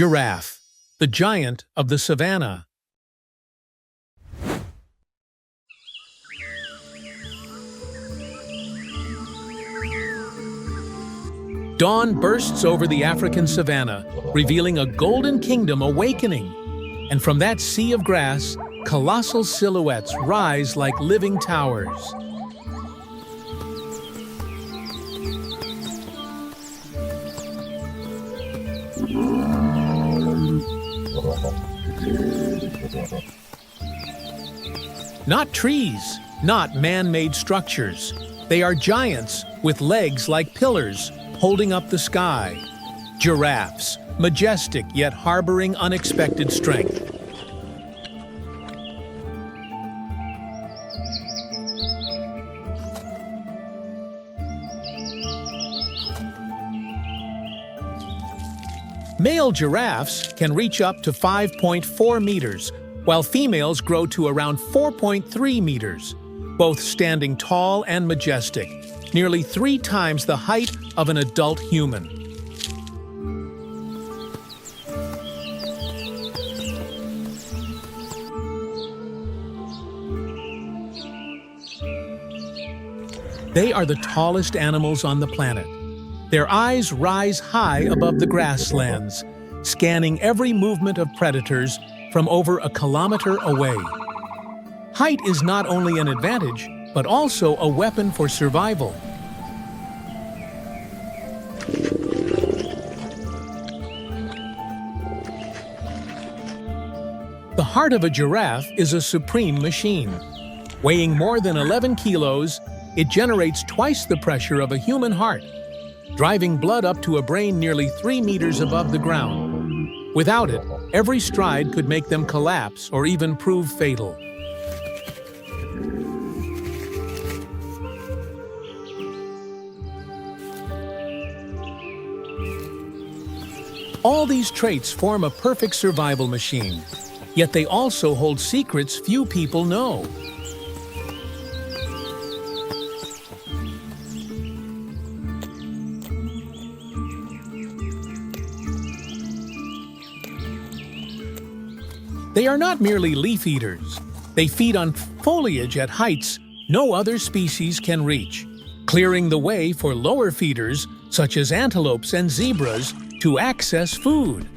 Giraffe, the giant of the Savanna. Dawn bursts over the African savanna, revealing a golden kingdom awakening. And from that sea of grass, colossal silhouettes rise like living towers. Not trees, not man-made structures. They are giants with legs like pillars, holding up the sky. Giraffes, majestic yet harboring unexpected strength. Male giraffes can reach up to 5.4 meters, while females grow to around 4.3 meters, both standing tall and majestic, nearly 3 times the height of an adult human. They are the tallest animals on the planet. Their eyes rise high above the grasslands, scanning every movement of predators from over a kilometer away. Height is not only an advantage, but also a weapon for survival. The heart of a giraffe is a supreme machine. Weighing more than 11 kilos, it generates twice the pressure of a human heart, driving blood up to a brain nearly 3 meters above the ground. Without it, every stride could make them collapse or even prove fatal. All these traits form a perfect survival machine, yet they also hold secrets few people know. They are not merely leaf eaters. They feed on foliage at heights no other species can reach, clearing the way for lower feeders, such as antelopes and zebras, to access food.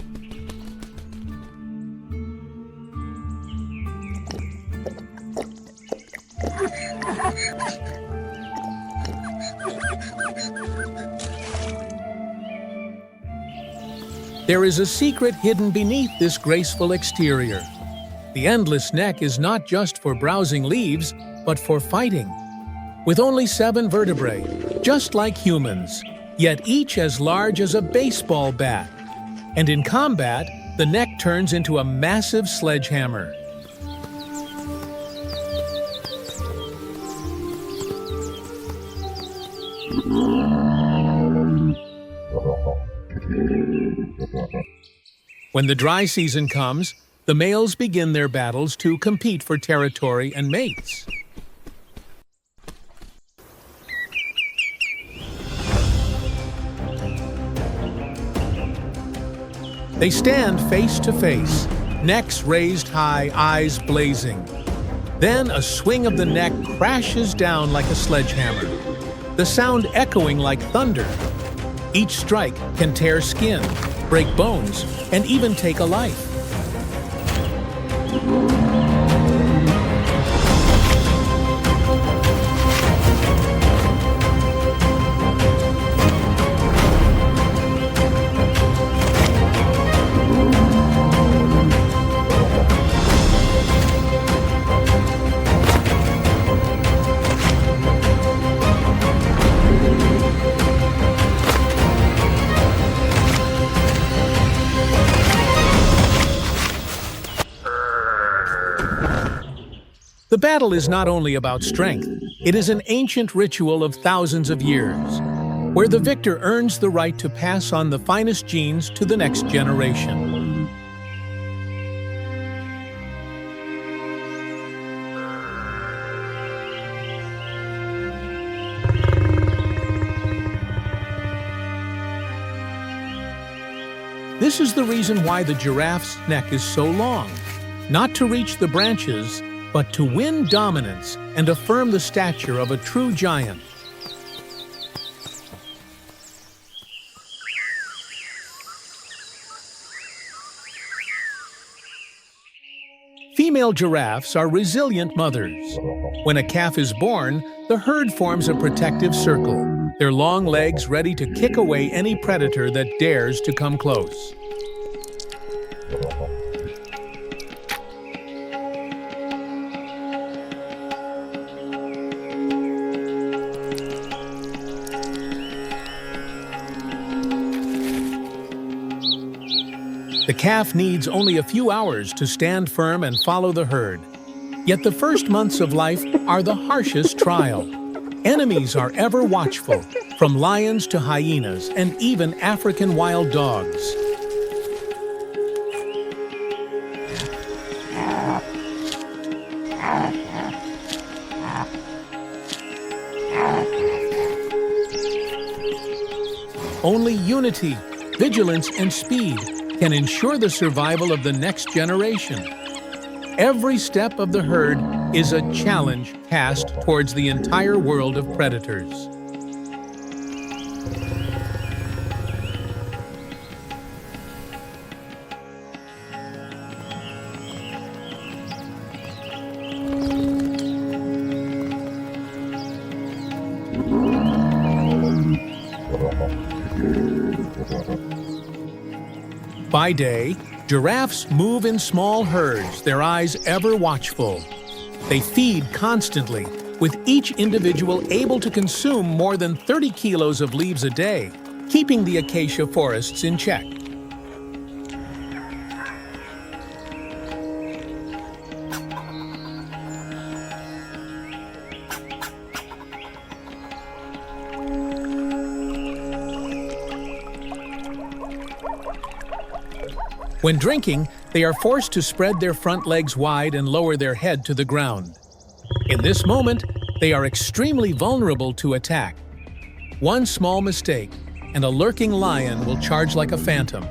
There is a secret hidden beneath this graceful exterior. The endless neck is not just for browsing leaves, but for fighting. With only 7 vertebrae, just like humans, yet each as large as a baseball bat. And in combat, the neck turns into a massive sledgehammer. When the dry season comes, the males begin their battles to compete for territory and mates. They stand face to face, necks raised high, eyes blazing. Then a swing of the neck crashes down like a sledgehammer, the sound echoing like thunder. Each strike can tear skin, break bones, and even take a life. The battle is not only about strength, it is an ancient ritual of thousands of years, where the victor earns the right to pass on the finest genes to the next generation. This is the reason why the giraffe's neck is so long. Not to reach the branches, but to win dominance and affirm the stature of a true giant. Female giraffes are resilient mothers. When a calf is born, the herd forms a protective circle, their long legs ready to kick away any predator that dares to come close. The calf needs only a few hours to stand firm and follow the herd. Yet the first months of life are the harshest trial. Enemies are ever watchful, from lions to hyenas and even African wild dogs. Only unity, vigilance, and speed can ensure the survival of the next generation. Every step of the herd is a challenge cast towards the entire world of predators. By day, giraffes move in small herds, their eyes ever watchful. They feed constantly, with each individual able to consume more than 30 kilos of leaves a day, keeping the acacia forests in check. When drinking, they are forced to spread their front legs wide and lower their head to the ground. In this moment, they are extremely vulnerable to attack. One small mistake, and a lurking lion will charge like a phantom.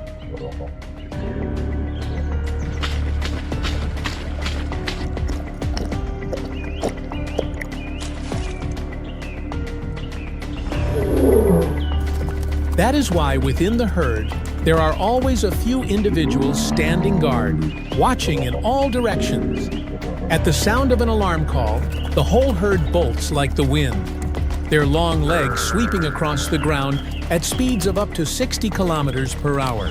That is why within the herd, there are always a few individuals standing guard, watching in all directions. At the sound of an alarm call, the whole herd bolts like the wind, their long legs sweeping across the ground at speeds of up to 60 kilometers per hour.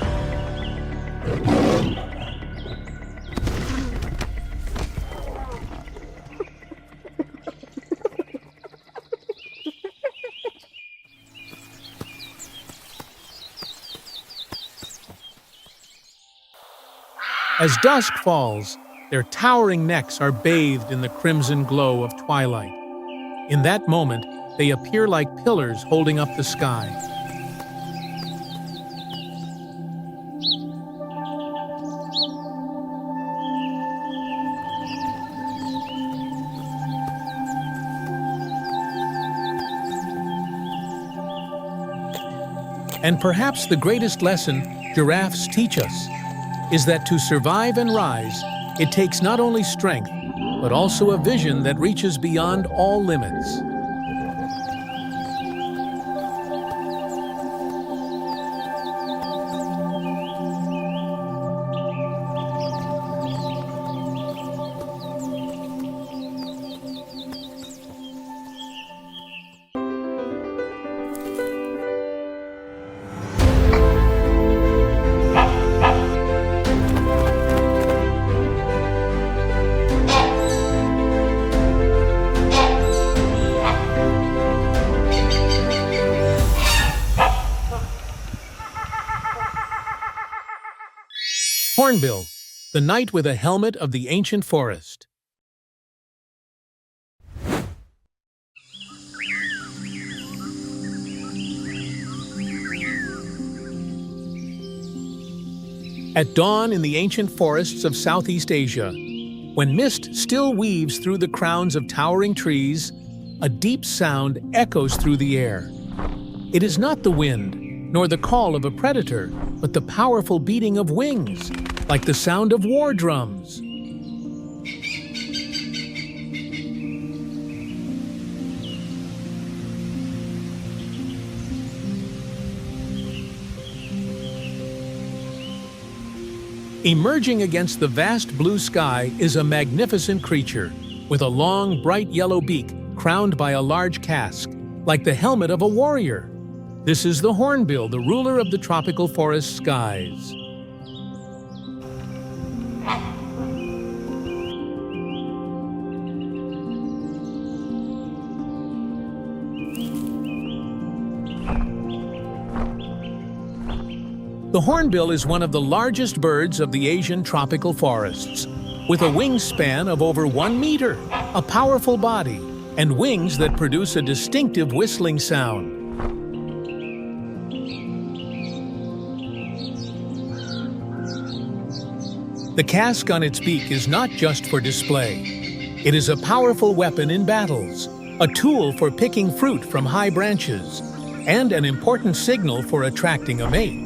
As dusk falls, their towering necks are bathed in the crimson glow of twilight. In that moment, they appear like pillars holding up the sky. And perhaps the greatest lesson giraffes teach us is that to survive and rise, it takes not only strength, but also a vision that reaches beyond all limits. Hornbill, the knight with a helmet of the ancient forest. At dawn in the ancient forests of Southeast Asia, when mist still weaves through the crowns of towering trees, a deep sound echoes through the air. It is not the wind, nor the call of a predator, but the powerful beating of wings, like the sound of war drums. Emerging against the vast blue sky is a magnificent creature, with a long, bright yellow beak crowned by a large casque, like the helmet of a warrior. This is the hornbill, the ruler of the tropical forest skies. The hornbill is one of the largest birds of the Asian tropical forests, with a wingspan of over 1 meter, a powerful body, and wings that produce a distinctive whistling sound. The casque on its beak is not just for display. It is a powerful weapon in battles, a tool for picking fruit from high branches, and an important signal for attracting a mate.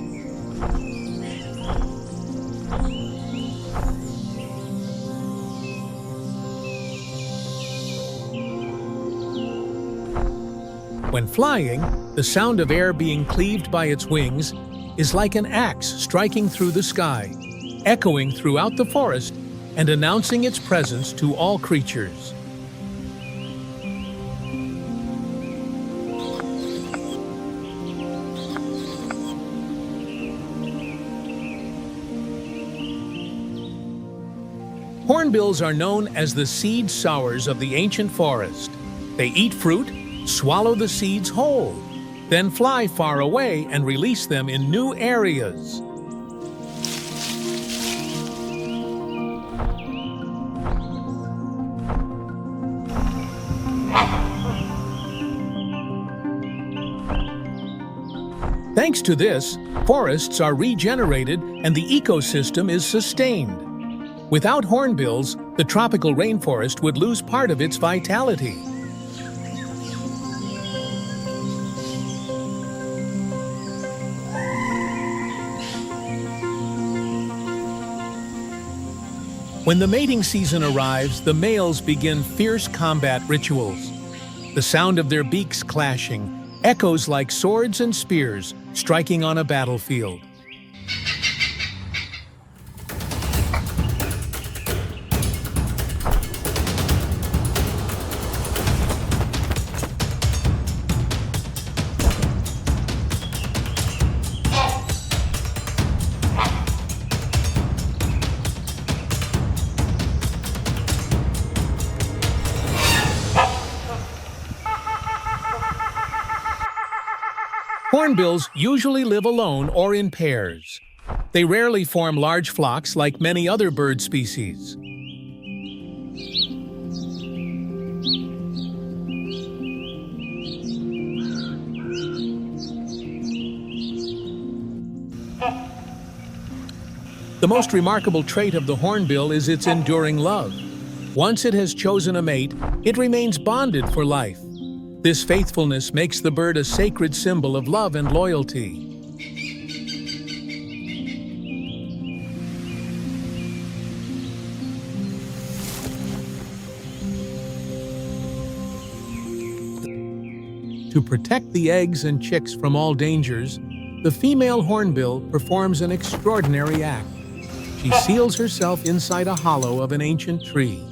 When flying, the sound of air being cleaved by its wings is like an axe striking through the sky, echoing throughout the forest and announcing its presence to all creatures. Hornbills are known as the seed sowers of the ancient forest. They eat fruit, swallow the seeds whole, then fly far away and release them in new areas. Thanks to this, forests are regenerated and the ecosystem is sustained. Without hornbills, the tropical rainforest would lose part of its vitality. When the mating season arrives, the males begin fierce combat rituals. The sound of their beaks clashing echoes like swords and spears striking on a battlefield. Hornbills usually live alone or in pairs. They rarely form large flocks like many other bird species. The most remarkable trait of the hornbill is its enduring love. Once it has chosen a mate, it remains bonded for life. This faithfulness makes the bird a sacred symbol of love and loyalty. To protect the eggs and chicks from all dangers, the female hornbill performs an extraordinary act. She seals herself inside a hollow of an ancient tree.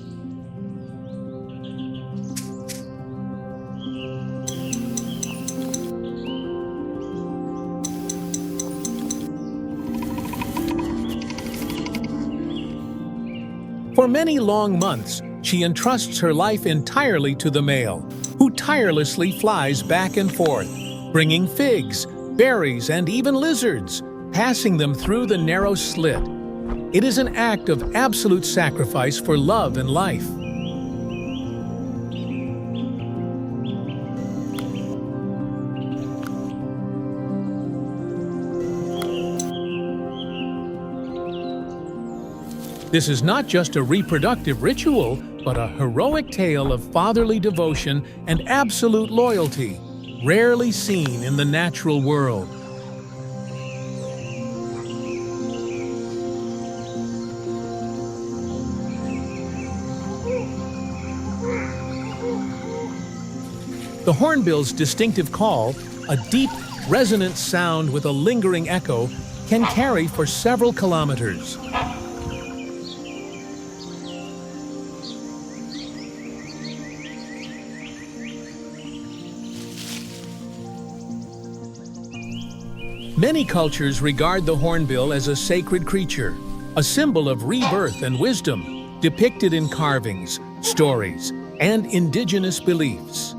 For many long months, she entrusts her life entirely to the male, who tirelessly flies back and forth, bringing figs, berries, and even lizards, passing them through the narrow slit. It is an act of absolute sacrifice for love and life. This is not just a reproductive ritual, but a heroic tale of fatherly devotion and absolute loyalty, rarely seen in the natural world. The hornbill's distinctive call, a deep, resonant sound with a lingering echo, can carry for several kilometers. Many cultures regard the hornbill as a sacred creature, a symbol of rebirth and wisdom, depicted in carvings, stories, and indigenous beliefs.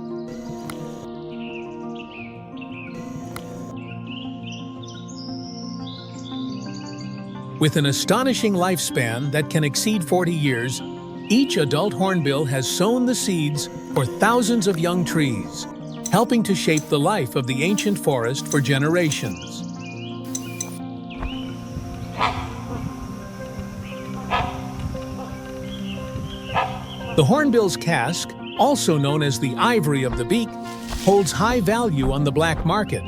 With an astonishing lifespan that can exceed 40 years, each adult hornbill has sown the seeds for thousands of young trees, helping to shape the life of the ancient forest for generations. The hornbill's casque, also known as the ivory of the beak, holds high value on the black market,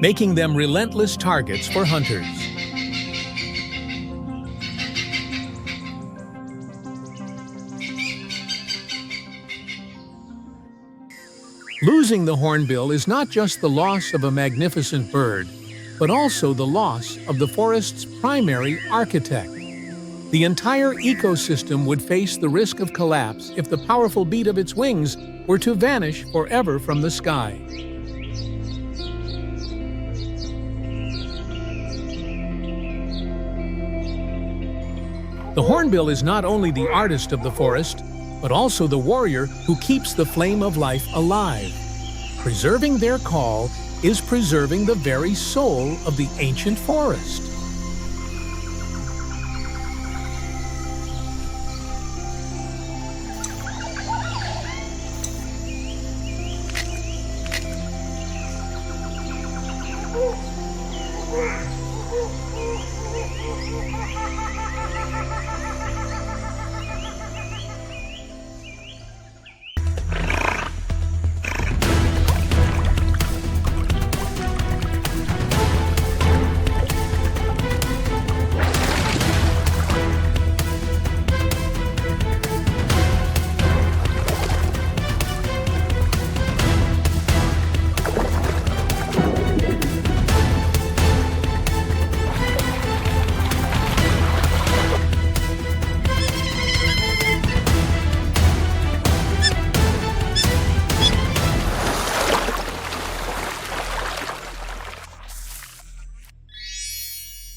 making them relentless targets for hunters. Losing the hornbill is not just the loss of a magnificent bird, but also the loss of the forest's primary architect. The entire ecosystem would face the risk of collapse if the powerful beat of its wings were to vanish forever from the sky. The hornbill is not only the artist of the forest, but also the warrior who keeps the flame of life alive. Preserving their call is preserving the very soul of the ancient forest.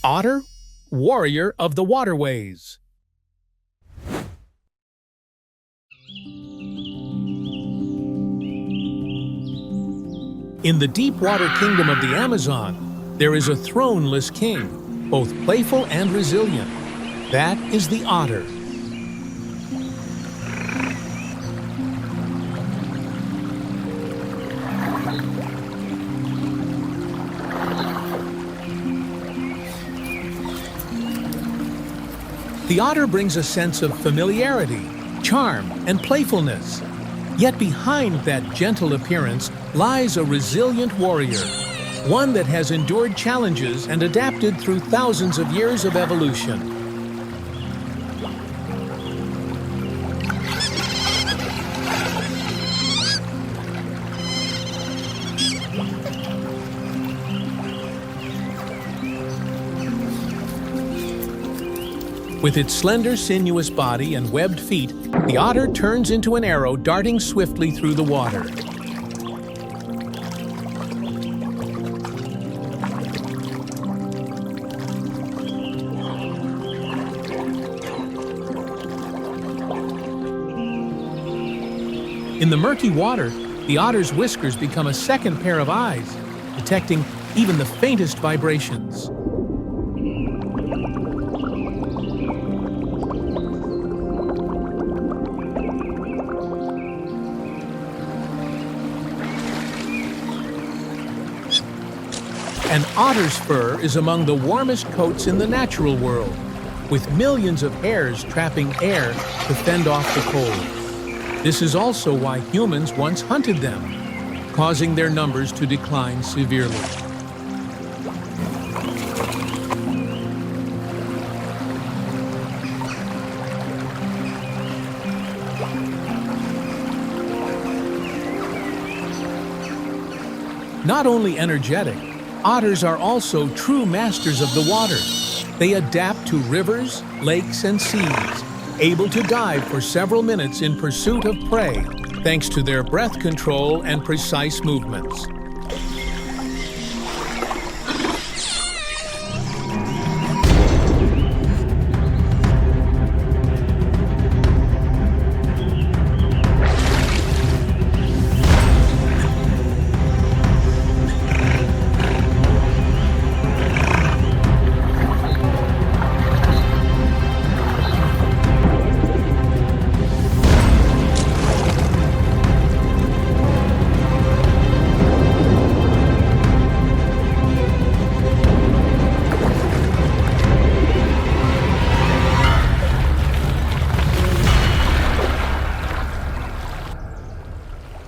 Otter, warrior of the waterways. In the deep water kingdom of the Amazon, there is a throneless king, both playful and resilient. That is the otter. The otter brings a sense of familiarity, charm, and playfulness. Yet behind that gentle appearance lies a resilient warrior, one that has endured challenges and adapted through thousands of years of evolution. With its slender, sinuous body and webbed feet, the otter turns into an arrow darting swiftly through the water. In the murky water, the otter's whiskers become a second pair of eyes, detecting even the faintest vibrations. An otter's fur is among the warmest coats in the natural world, with millions of hairs trapping air to fend off the cold. This is also why humans once hunted them, causing their numbers to decline severely. Not only energetic, otters are also true masters of the water. They adapt to rivers, lakes, and seas, able to dive for several minutes in pursuit of prey, thanks to their breath control and precise movements.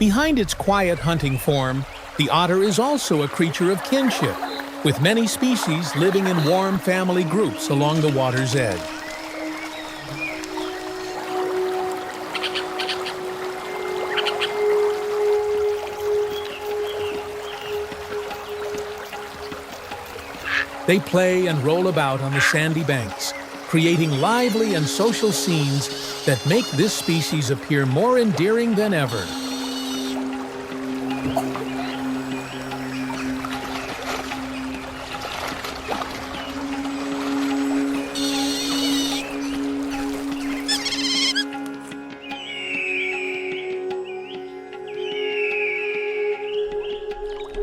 Behind its quiet hunting form, the otter is also a creature of kinship, with many species living in warm family groups along the water's edge. They play and roll about on the sandy banks, creating lively and social scenes that make this species appear more endearing than ever.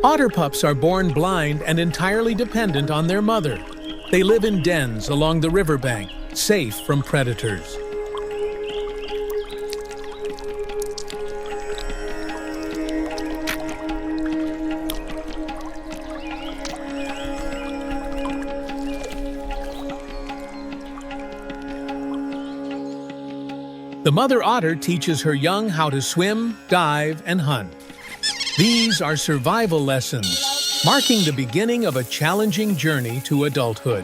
Otter pups are born blind and entirely dependent on their mother. They live in dens along the riverbank, safe from predators. The mother otter teaches her young how to swim, dive, and hunt. These are survival lessons, marking the beginning of a challenging journey to adulthood.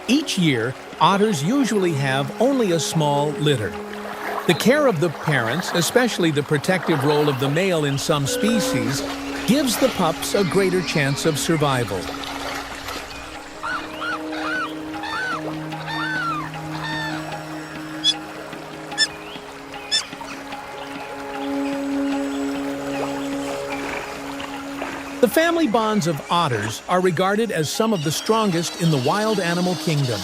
Each year, otters usually have only a small litter. The care of the parents, especially the protective role of the male in some species, gives the pups a greater chance of survival. The family bonds of otters are regarded as some of the strongest in the wild animal kingdom.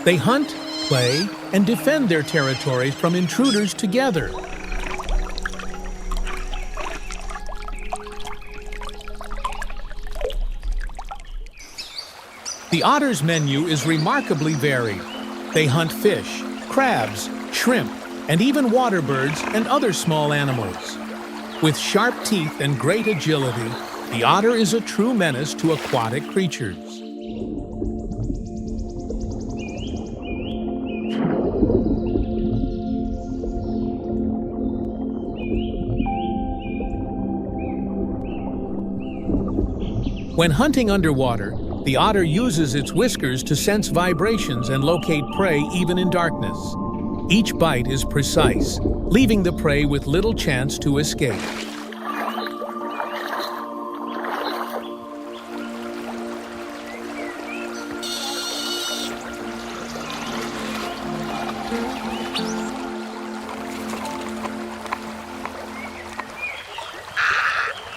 They hunt, play, and defend their territory from intruders together. The otter's menu is remarkably varied. They hunt fish, crabs, shrimp, and even water birds and other small animals. With sharp teeth and great agility, the otter is a true menace to aquatic creatures. When hunting underwater, the otter uses its whiskers to sense vibrations and locate prey even in darkness. Each bite is precise, leaving the prey with little chance to escape.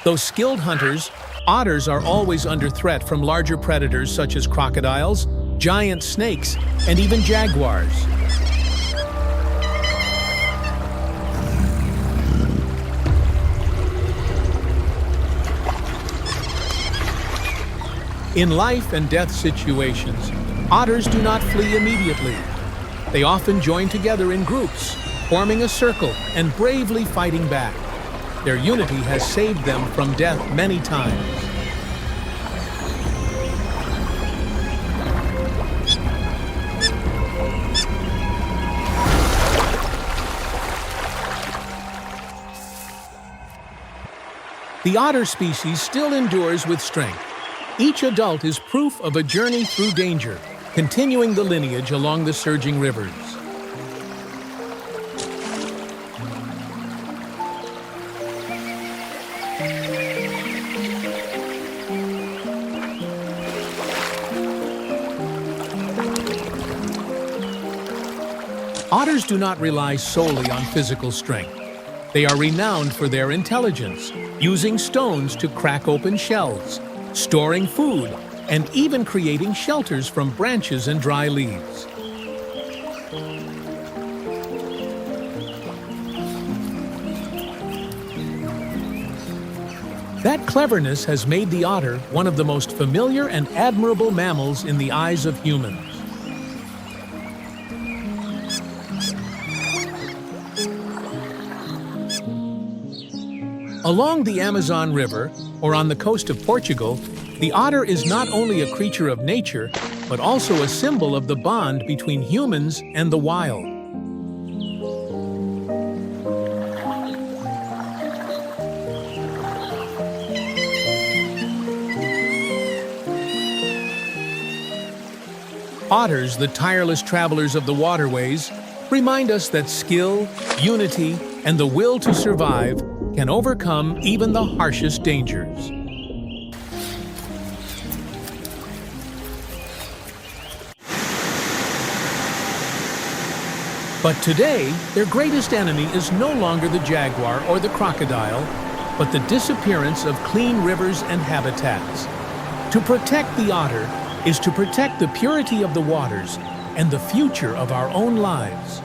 Though skilled hunters, otters are always under threat from larger predators such as crocodiles, giant snakes, and even jaguars. In life and death situations, otters do not flee immediately. They often join together in groups, forming a circle and bravely fighting back. Their unity has saved them from death many times. The otter species still endures with strength. Each adult is proof of a journey through danger, continuing the lineage along the surging rivers. Otters do not rely solely on physical strength. They are renowned for their intelligence, using stones to crack open shells, storing food, and even creating shelters from branches and dry leaves. That cleverness has made the otter one of the most familiar and admirable mammals in the eyes of humans. Along the Amazon River, or on the coast of Portugal, the otter is not only a creature of nature, but also a symbol of the bond between humans and the wild. Otters, the tireless travelers of the waterways, remind us that skill, unity, and the will to survive can overcome even the harshest dangers. But today, their greatest enemy is no longer the jaguar or the crocodile, but the disappearance of clean rivers and habitats. To protect the otter is to protect the purity of the waters and the future of our own lives.